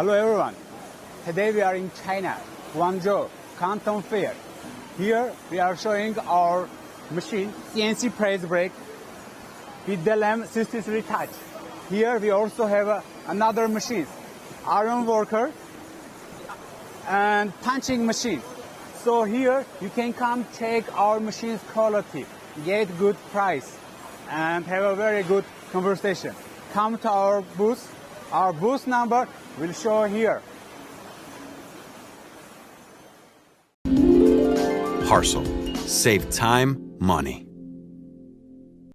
Hello everyone. Today we are in China, Guangzhou, Canton Fair. Here we are showing our machine, CNC press brake with the LAM 63 touch. Here we also have another machine, Ironworker and punching machine. So here you can come check our machine's quality, get good price, and have a very good conversation. Come to our booth. Our booth number will show here. HARSLE. Save time, money.